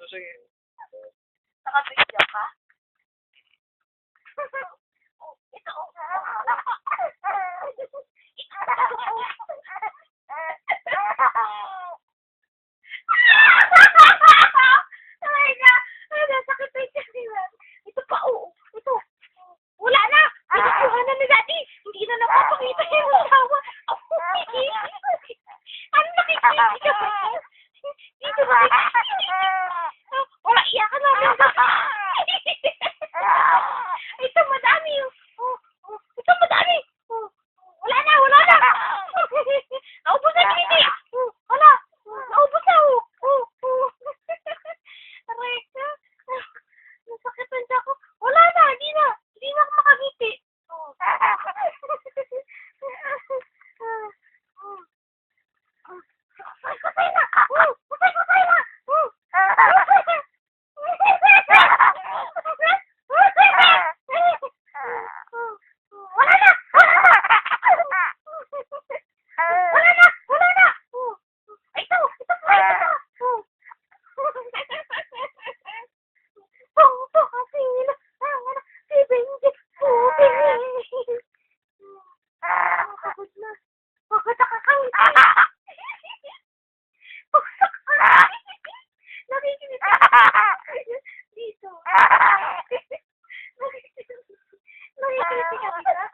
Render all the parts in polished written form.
sige. Nakabigyan ka? Ito. Ay na! Ay, nasakit na yung tiyan. Ito pa, oo. Ito. Wala na! Pinukuha na ni Daddy. Hindi na napapakita yung asawa. Ano nakikita ka ba? Dito ba? Wala, iyakan namin. Ito, madami. Ito, madami. Wala na, wala na. Naubos na, Kitty. Wala. Naubos na. Aray ka. Nasakit ang tiyan ko. Wala na, hindi na. Hindi na ako makangiti. Patay na. Patay na. Wala na. Wala na. Wala na. Ito pa. Ito kasi nila. Si Benji. Pagod na. Pagod na kakangiti. Nakikinig dito. Nakikinig ka dito.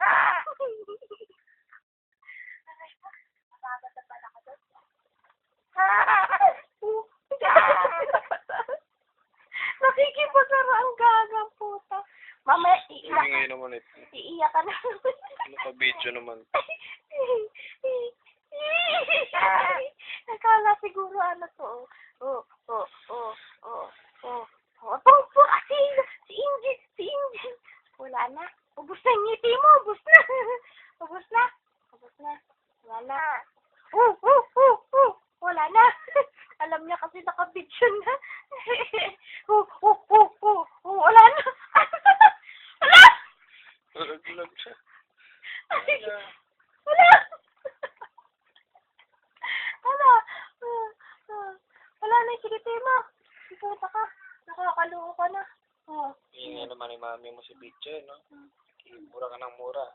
Mababat na pala ka doon. Nakikipasara ang gagang puta. Mamaya, iiyak Hindi naman ito. Iiyak ka na. Naka-video naman. Nakala siguro ano to. Pangpo kasi si Inji. Wala na. Ubus na yung ngiti mo. Ubus na. Wala na. Wala na. Alam niya kasi naka-video na. Wala na. Nalaglag siya. Wala. Wala na yung sikiti mo. Puta ka. Nakakaloko ka na. Hindi naman ni mami mo si Bitche, no? Mura ka ng mura.